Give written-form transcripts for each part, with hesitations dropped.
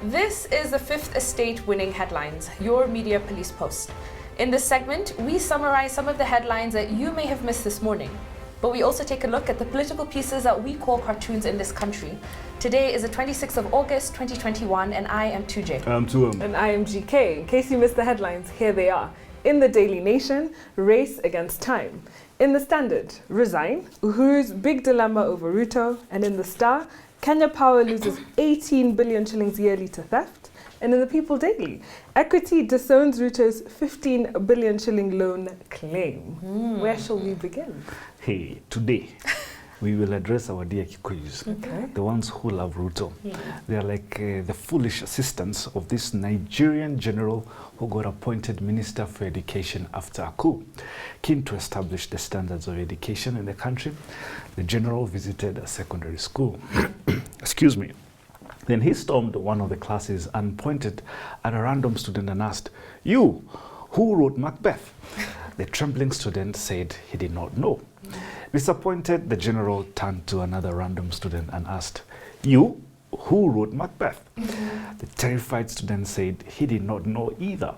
This is the Fifth Estate Winning Headlines, your media police post. In this segment, we summarize some of the headlines that you may have missed this morning. But we also take a look at the political pieces that we call cartoons in this country. Today is the 26th of August, 2021, and I am 2J. I'm 2M. And I am GK. In case you missed the headlines, here they are. In the Daily Nation, race against time. In the Standard, resign, Uhuru's big dilemma over RUTO. And in the Star, Kenya Power loses 18 billion shillings yearly to theft. And in the People Daily, Equity disowns RUTO's 15 billion shilling loan claim. Where shall we begin? Hey, today we will address our dear Kikuyus, the ones who love RUTO. They are like the foolish assistants of this Nigerian general who got appointed Minister for Education after a coup. Keen to establish the standards of education in the country, the general visited a secondary school. Excuse me. Then he stormed one of the classes and pointed at a random student and asked, "You, who wrote Macbeth?" The trembling student said he did not know. Disappointed, the general turned to another random student and asked, "You, who wrote Macbeth?" The terrified student said he did not know either.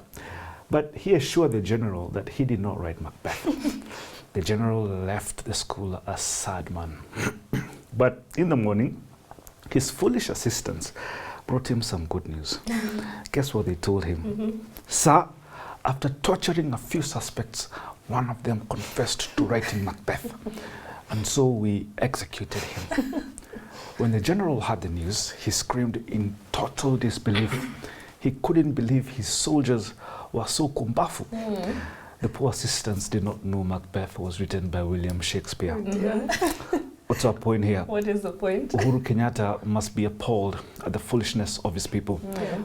But he assured the general that he did not write Macbeth. The general left the school a sad man. But in the morning, his foolish assistants brought him some good news. Guess what they told him? "Sir, after torturing a few suspects, one of them confessed to writing Macbeth, and so we executed him." When the general heard the news, he screamed in total disbelief. He couldn't believe his soldiers were so kumbafu. The poor assistants did not know Macbeth was written by William Shakespeare. What's our point here? What is the point? Uhuru Kenyatta must be appalled at the foolishness of his people.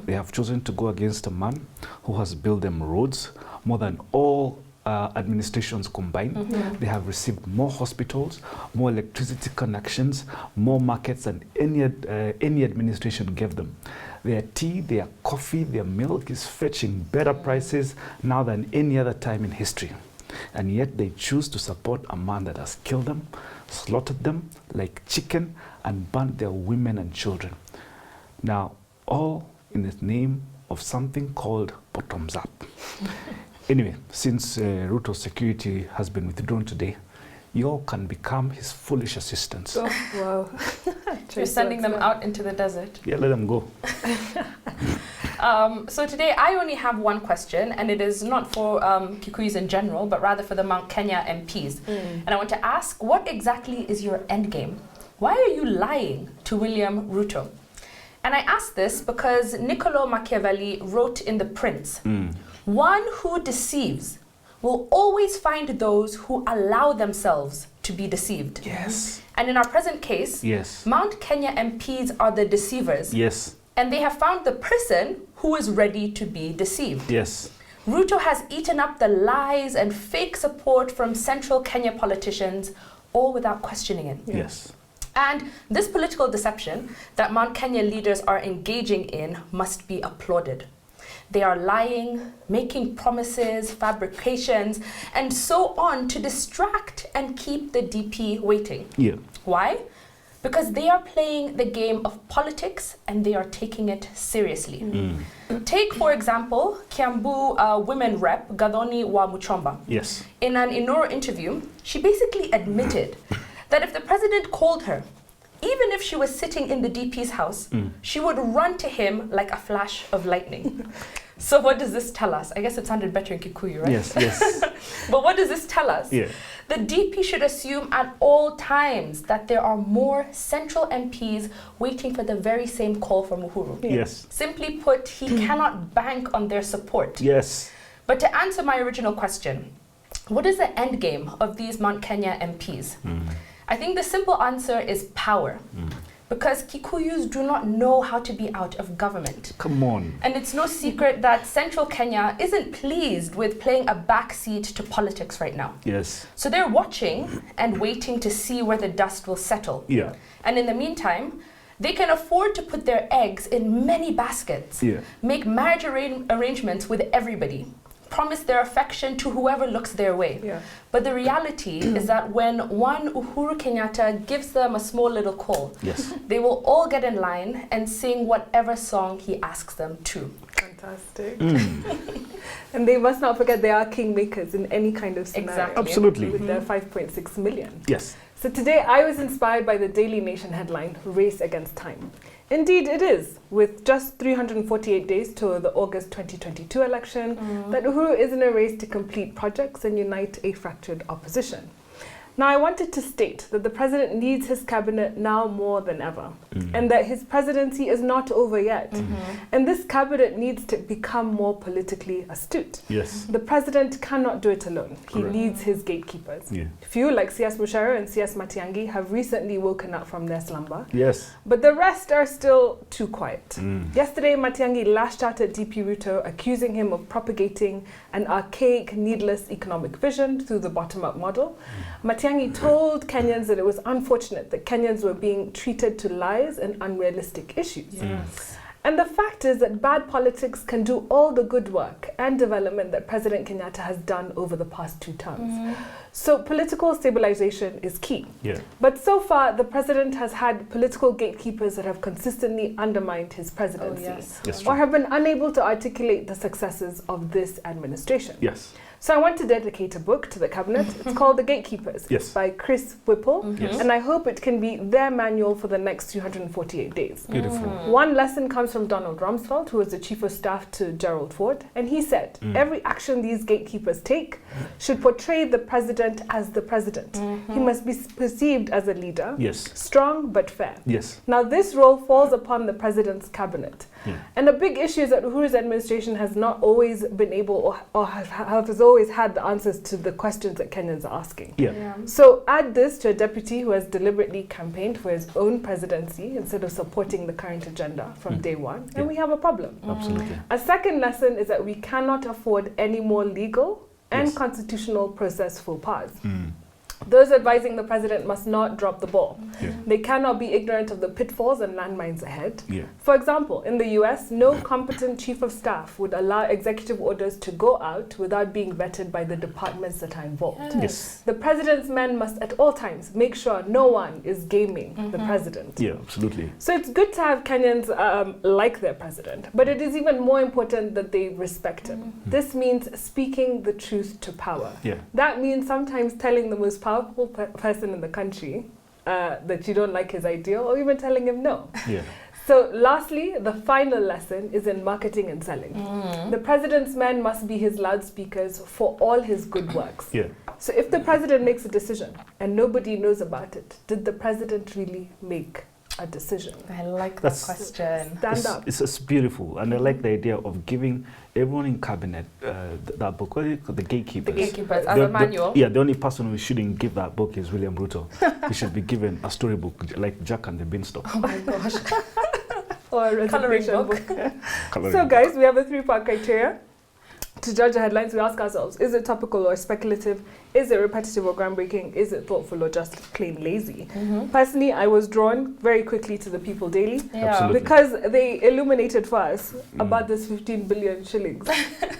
They have chosen to go against a man who has built them roads more than all administrations combined. They have received more hospitals, more electricity connections, more markets than any administration gave them. Their tea, their coffee, their milk is fetching better prices now than any other time in history. And yet they choose to support a man that has killed them, slaughtered them like chicken, and burnt their women and children. Now, all in the name of something called bottoms up. Anyway, since RUTO security has been withdrawn today, you all can become his foolish assistants. Oh, wow. You're sending them out into the desert. Yeah, let them go. So today I only have one question, and it is not for Kikuyus in general, but rather for the Mount Kenya MPs. And I want to ask, what exactly is your end game? Why are you lying to William Ruto? And I ask this because Niccolo Machiavelli wrote in The Prince, "One who deceives will always find those who allow themselves to be deceived." Yes. And in our present case, Yes. Mount Kenya MPs are the deceivers. Yes. And they have found the person who is ready to be deceived. Yes. RUTO has eaten up the lies and fake support from central Kenya politicians, all without questioning it. Yes. And this political deception that Mount Kenya leaders are engaging in must be applauded. They are lying, making promises, fabrications, and so on to distract and keep the DP waiting. Yeah. Why? Because they are playing the game of politics and they are taking it seriously. Take, for example, Kiambu women rep Gathoni wa Muchomba. Yes. In an Inoro interview, she basically admitted that if the president called her, even if she was sitting in the DP's house, she would run to him like a flash of lightning. So what does this tell us? I guess it sounded better in Kikuyu, right? Yes, yes. But what does this tell us? Yeah. The DP should assume at all times that there are more central MPs waiting for the very same call from Uhuru. Yes. Simply put, he cannot bank on their support. Yes. But to answer my original question, what is the end game of these Mount Kenya MPs? I think the simple answer is power. Because Kikuyus do not know how to be out of government. Come on. And it's no secret that central Kenya isn't pleased with playing a backseat to politics right now. Yes. So they're watching and waiting to see where the dust will settle. Yeah. And in the meantime, they can afford to put their eggs in many baskets, Yeah. make marriage arrangements with everybody, promise their affection to whoever looks their way. Yeah. But the reality is that when one Uhuru Kenyatta gives them a small little call, Yes. they will all get in line and sing whatever song he asks them to. Fantastic. And they must not forget they are kingmakers in any kind of scenario. Exactly. Absolutely. With their 5.6 million. Yes. So today I was inspired by the Daily Nation headline, Race Against Time. Indeed it is, with just 348 days to the August 2022 election, that Uhuru is in a race to complete projects and unite a fractured opposition. Now, I wanted to state that the president needs his cabinet now more than ever, and that his presidency is not over yet. And this cabinet needs to become more politically astute. Yes. The president cannot do it alone. He Correct. needs his gatekeepers. Yeah. Few, like CS Mushara and CS Matiangi, have recently woken up from their slumber, Yes. but the rest are still too quiet. Yesterday, Matiangi lashed out at DP RUTO, accusing him of propagating an archaic, needless economic vision through the bottom-up model. Matiangi told Kenyans that it was unfortunate that Kenyans were being treated to lies and unrealistic issues. Yes. And the fact is that bad politics can do all the good work and development that President Kenyatta has done over the past 2 terms. So political stabilization is key. Yeah. But so far, the president has had political gatekeepers that have consistently undermined his presidency, Yes. or have been unable to articulate the successes of this administration. Yes. So I want to dedicate a book to the cabinet. It's called The Gatekeepers. Yes. It's by Chris Whipple. Yes. And I hope it can be their manual for the next 248 days. Beautiful. One lesson comes from Donald Rumsfeld, who was the chief of staff to Gerald Ford. And he said, every action these gatekeepers take should portray the president as the president. He must be perceived as a leader, Yes. strong but fair. Yes. Now, this role falls upon the president's cabinet. Yeah. And a big issue is that Uhuru's administration has not always been able or has always had the answers to the questions that Kenyans are asking. Yeah. So add this to a deputy who has deliberately campaigned for his own presidency instead of supporting the current agenda from day one, and we have a problem. Absolutely. A second lesson is that we cannot afford any more legal and Yes. constitutional process faux pas. Those advising the president must not drop the ball. Yeah. They cannot be ignorant of the pitfalls and landmines ahead. Yeah. For example, in the US, no competent chief of staff would allow executive orders to go out without being vetted by the departments that are involved. Yes. The president's men must at all times make sure no one is gaming the president. Yeah, absolutely. So it's good to have Kenyans like their president, but it is even more important that they respect him. This means speaking the truth to power. Yeah. That means sometimes telling the most powerful person in the country that you don't like his ideal, or even telling him no. Yeah. So lastly, the final lesson is in marketing and selling. The president's men must be his loudspeakers for all his good works. Yeah. So if the president makes a decision and nobody knows about it, did the president really make a decision? I like that That's- Stand question. up. It's beautiful, and I like the idea of giving everyone in cabinet that book. What do you call the gatekeepers? The gatekeepers as a manual. Yeah, the only person who shouldn't give that book is William Ruto. He should be given a storybook like Jack and the Beanstalk. Oh my gosh. Or a Coloring resignation book. Coloring So book. guys, we have a 3-part criteria. To judge the headlines, we ask ourselves, is it topical or speculative? Is it repetitive or groundbreaking? Is it thoughtful or just plain lazy? Personally, I was drawn very quickly to the People Daily Absolutely. because they illuminated for us about this 15 billion shillings.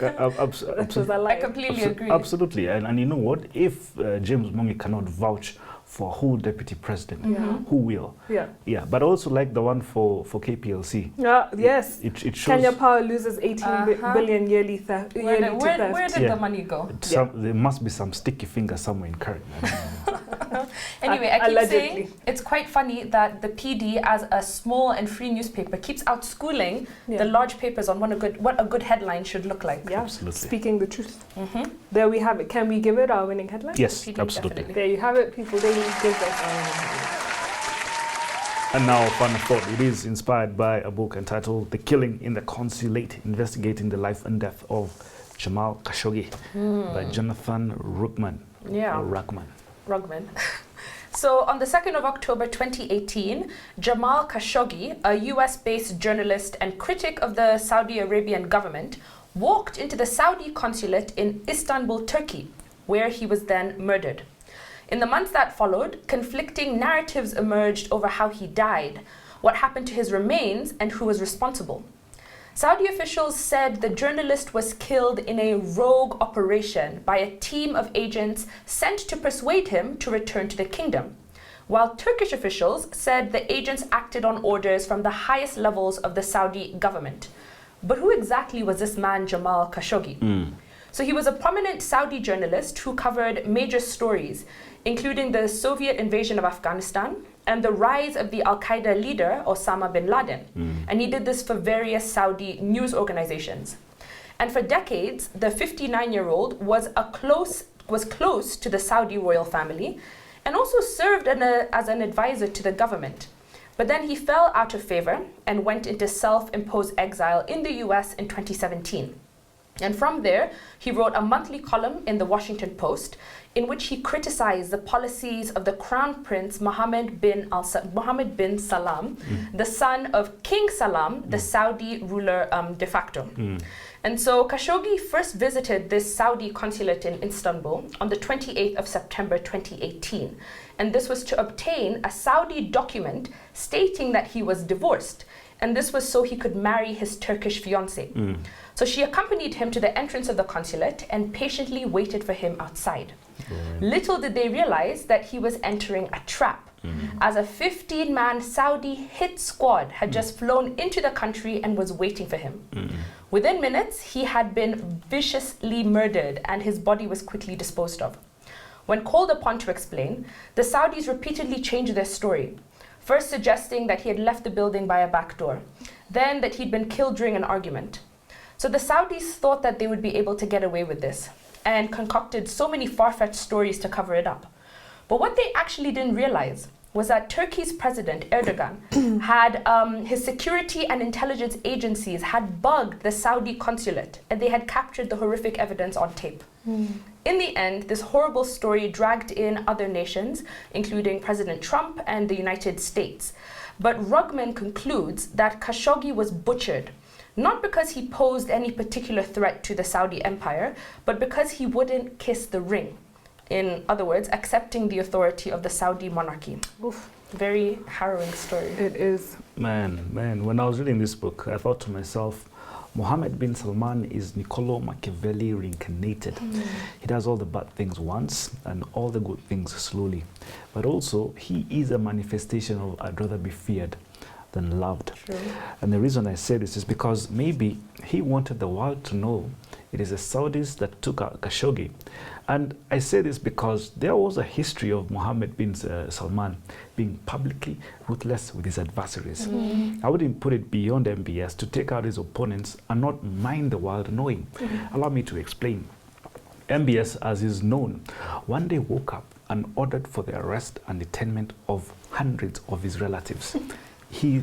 That was a I lie. completely agree. Absolutely, and you know what? If James Mongi cannot vouch for who deputy president, who will? Yeah. Yeah, but also like the one for KPLC. Yes. It shows Kenya Power loses 18 billion yearly theft. Where did Yeah. the money go? There must be some sticky finger somewhere in current. Anyway, I keep Allegedly. saying it's quite funny that the PD, as a small and free newspaper, keeps outschooling the large papers on what a good headline should look like. Yeah. Absolutely. Speaking the truth. There we have it. Can we give it our winning headline? Yes, PD, absolutely. definitely. There you have it. People Daily gives us our winning headline. And now, final thought. It is inspired by a book entitled "The Killing in the Consulate: Investigating the Life and Death of Jamal Khashoggi" by Jonathan Ruckman. Yeah. Or Ruckman. Rugman. So on the 2nd of October 2018, Jamal Khashoggi, a US-based journalist and critic of the Saudi Arabian government, walked into the Saudi consulate in Istanbul, Turkey, where he was then murdered. In the months that followed, conflicting narratives emerged over how he died, what happened to his remains, and who was responsible. Saudi officials said the journalist was killed in a rogue operation by a team of agents sent to persuade him to return to the kingdom, while Turkish officials said the agents acted on orders from the highest levels of the Saudi government. But who exactly was this man Jamal Khashoggi? So he was a prominent Saudi journalist who covered major stories, including the Soviet invasion of Afghanistan and the rise of the Al-Qaeda leader Osama bin Laden. And he did this for various Saudi news organizations. And for decades, the 59-year-old was close to the Saudi royal family and also served as an advisor to the government. But then he fell out of favor and went into self-imposed exile in the US in 2017. And from there, he wrote a monthly column in the Washington Post in which he criticized the policies of the Crown Prince Mohammed bin Salam, the son of King Salam, the Saudi ruler de facto. And so Khashoggi first visited this Saudi consulate in Istanbul on the 28th of September 2018. And this was to obtain a Saudi document stating that he was divorced. And this was so he could marry his Turkish fiancée. So she accompanied him to the entrance of the consulate and patiently waited for him outside. Little did they realize that he was entering a trap, as a 15-man Saudi hit squad had just flown into the country and was waiting for him. Within minutes, he had been viciously murdered and his body was quickly disposed of. When called upon to explain, the Saudis repeatedly changed their story, first suggesting that he had left the building by a back door, then that he'd been killed during an argument. So the Saudis thought that they would be able to get away with this and concocted so many far-fetched stories to cover it up. But what they actually didn't realize was that Turkey's president, Erdogan, had his security and intelligence agencies had bugged the Saudi consulate and they had captured the horrific evidence on tape. In the end, this horrible story dragged in other nations, including President Trump and the United States. But Rugman concludes that Khashoggi was butchered, not because he posed any particular threat to the Saudi empire, but because he wouldn't kiss the ring. In other words, accepting the authority of the Saudi monarchy. Oof. Very harrowing story. It is. Man, when I was reading this book, I thought to myself, Mohammed bin Salman is Niccolo Machiavelli reincarnated. He does all the bad things once and all the good things slowly. But also, he is a manifestation of I'd rather be feared than loved. True. And the reason I say this is because maybe he wanted the world to know it is the Saudis that took out Khashoggi. And I say this because there was a history of Mohammed bin Salman being publicly ruthless with his adversaries. I wouldn't put it beyond MBS to take out his opponents and not mind the world knowing. Allow me to explain. MBS, as is known, one day woke up and ordered for the arrest and detainment of hundreds of his relatives. He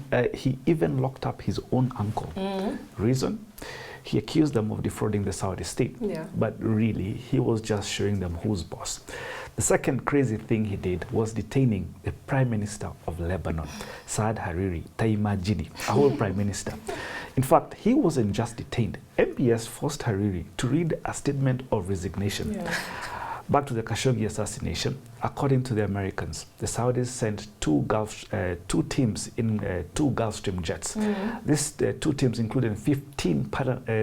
even locked up his own uncle. Reason? He accused them of defrauding the Saudi state. But really, he was just showing them who's boss. The second crazy thing he did was detaining the Prime Minister of Lebanon, Saad Hariri, Taimajini, a whole Prime Minister. In fact, he wasn't just detained. MBS forced Hariri to read a statement of resignation. Back to the Khashoggi assassination, according to the Americans, the Saudis sent two teams in two Gulfstream jets. These two teams included 15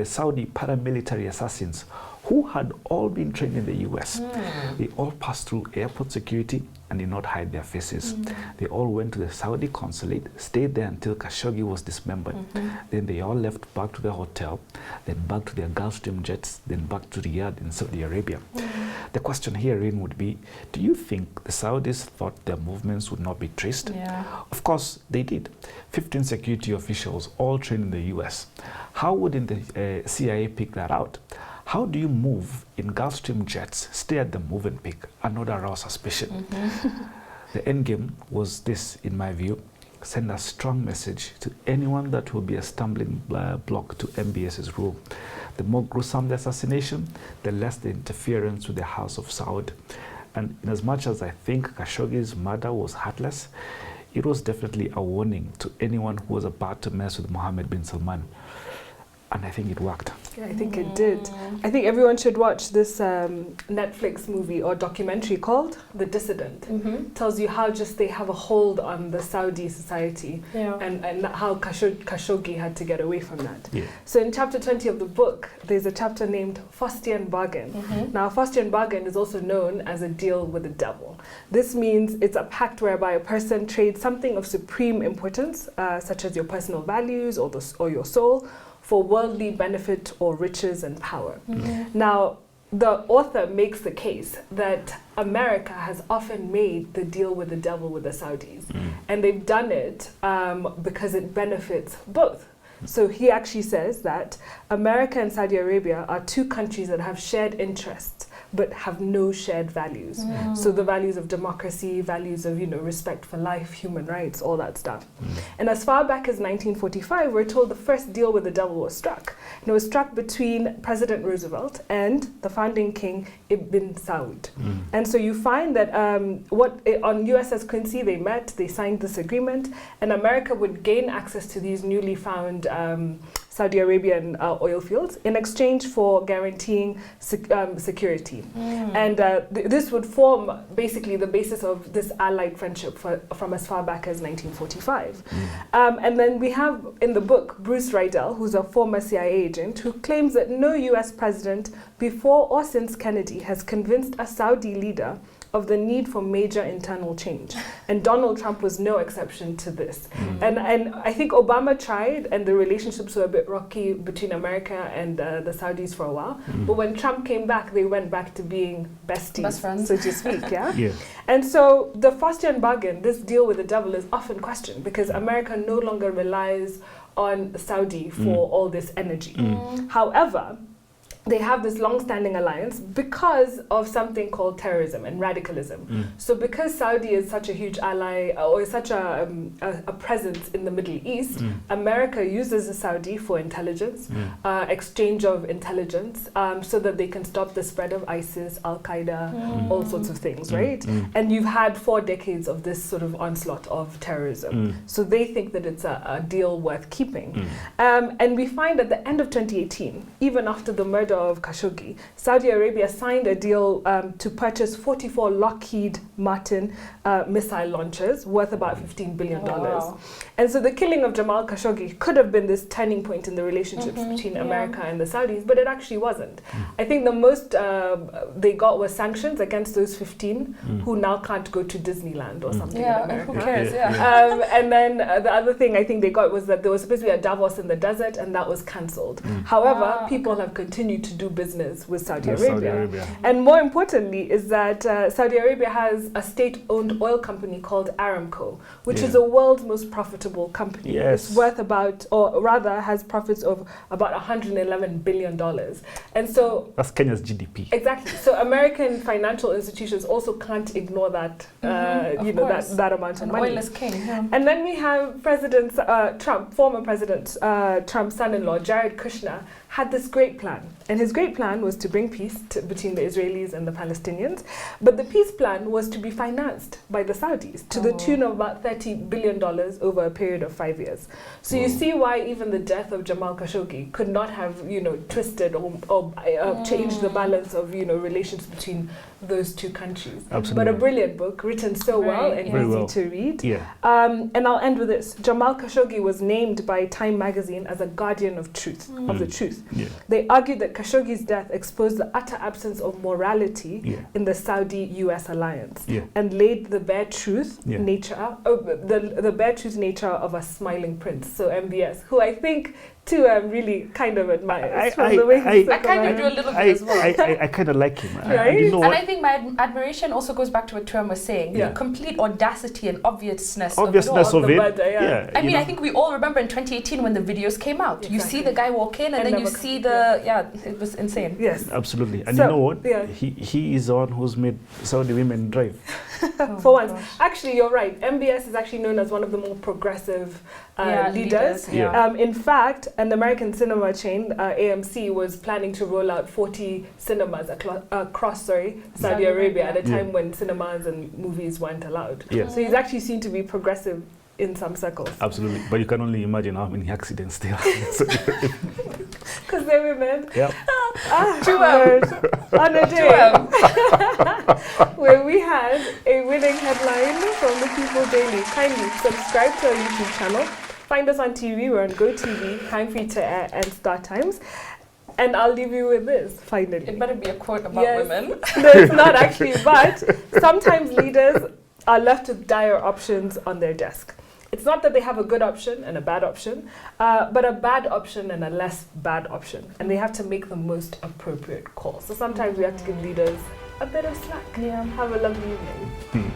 Saudi paramilitary assassins who had all been trained in the US. They all passed through airport security and did not hide their faces. They all went to the Saudi consulate, stayed there until Khashoggi was dismembered. Then they all left back to the hotel, then back to their Gulfstream jets, then back to Riyadh in Saudi Arabia. The question herein would be, do you think the Saudis thought their movements would not be traced? Of course, they did. 15 security officials, all trained in the US. How wouldn't the CIA pick that out? How do you move in Gulfstream jets, stay at the move and pick, and not arouse suspicion? The end game was this, in my view: send a strong message to anyone that will be a stumbling block to MBS's rule. The more gruesome the assassination, the less the interference with the House of Saud. And in as much as I think Khashoggi's murder was heartless, it was definitely a warning to anyone who was about to mess with Mohammed bin Salman. And I think it worked. Yeah, I think it did. I think everyone should watch this Netflix movie or documentary called The Dissident. Tells you how just they have a hold on the Saudi society and how Khashoggi had to get away from that. Yeah. So in chapter 20 of the book, there's a chapter named Faustian Bargain. Now, Faustian Bargain is also known as a deal with the devil. This means it's a pact whereby a person trades something of supreme importance, such as your personal values or your soul, for worldly benefit or riches and power. Now, the author makes the case that America has often made the deal with the devil with the Saudis. And they've done it because it benefits both. So he actually says that America and Saudi Arabia are two countries that have shared interests but have no shared values. So the values of democracy, values of, respect for life, human rights, all that stuff. And as far back as 1945, we're told the first deal with the devil was struck. And it was struck between President Roosevelt and the founding king Ibn Saud. And so you find that on USS Quincy, they met, they signed this agreement, and America would gain access to these newly found Saudi Arabian oil fields in exchange for guaranteeing security. And this would form basically the basis of this allied friendship from as far back as 1945. And then we have in the book Bruce Rydell, who's a former CIA agent, who claims that no US president before or since Kennedy has convinced a Saudi leader of the need for major internal change. And Donald Trump was no exception to this. And I think Obama tried, and the relationships were a bit rocky between America and the Saudis for a while. But when Trump came back, they went back to being besties, best friends, so to speak, yeah? And so the Faustian Bargain, this deal with the devil, is often questioned because America no longer relies on Saudi for all this energy. However, they have this long-standing alliance because of something called terrorism and radicalism. So because Saudi is such a huge ally or such a presence in the Middle East, America uses the Saudi for intelligence, exchange of intelligence, so that they can stop the spread of ISIS, Al-Qaeda, all sorts of things, right? And you've had 4 decades of this sort of onslaught of terrorism. So they think that it's a deal worth keeping. And we find at the end of 2018, even after the murder of Khashoggi, Saudi Arabia signed a deal to purchase 44 Lockheed Martin missile launchers worth about $15 billion. Wow. And so the killing of Jamal Khashoggi could have been this turning point in the relationships between America and the Saudis, but it actually wasn't. I think the most they got was sanctions against those 15 who now can't go to Disneyland or something in America. Who cares? And then the other thing I think they got was that there was supposed to be a Davos in the desert, and that was cancelled. However, people have continued to do business with Saudi Arabia. And more importantly is that Saudi Arabia has a state-owned oil company called Aramco, which is the world's most profitable company. It's worth about, or rather has profits of about $111 billion. And so that's Kenya's GDP. Exactly. So American financial institutions also can't ignore that, that amount of money. Oil is king. And then we have President Trump, former President Trump's son-in-law, Jared Kushner, had this great plan. And his great plan was to bring peace between the Israelis and the Palestinians. But the peace plan was to be financed by the Saudis to the tune of about $30 billion over a period of 5 years. So you see why even the death of Jamal Khashoggi could not have, twisted or changed the balance of, relations between those two countries. Absolutely. But a brilliant book, written so well and easy to read. And I'll end with this. Jamal Khashoggi was named by Time magazine as a guardian of truth, of the truth. They argued that Khashoggi's death exposed the utter absence of morality in the Saudi-US alliance and laid the bare truth nature, the bare truth nature of a smiling prince. So MBS, who I think too really kind of admire. I kind of do a little bit as well. I kind of like him. Right? And I think my admiration also goes back to what Turam was saying. The complete audacity and obviousness of it. Murder, I mean, I think we all remember in 2018 when the videos came out. You see the guy walk in and then you see the... it was insane. Yes. Absolutely. And you know what? He is the one who's made Saudi women drive. For once. Actually, you're right. MBS is actually known as one of the more progressive leaders. In fact, an American cinema chain, AMC, was planning to roll out 40 cinemas across Saudi Arabia at a time when cinemas and movies weren't allowed. So he's actually seen to be progressive in some circles. Absolutely. But you can only imagine how many accidents there are. Because they're women. Yep. Word. On a day where we had a winning headline from the People Daily. Kindly subscribe to our YouTube channel. Find us on TV. We're on GoTV, Time Free to Air, and Star Times. And I'll leave you with this, finally. It better be a quote about women. No, it's not actually, but sometimes leaders are left with dire options on their desk. It's not that they have a good option and a bad option, but a bad option and a less bad option. And they have to make the most appropriate call. So sometimes we have to give leaders a bit of slack. Yeah. Have a lovely evening.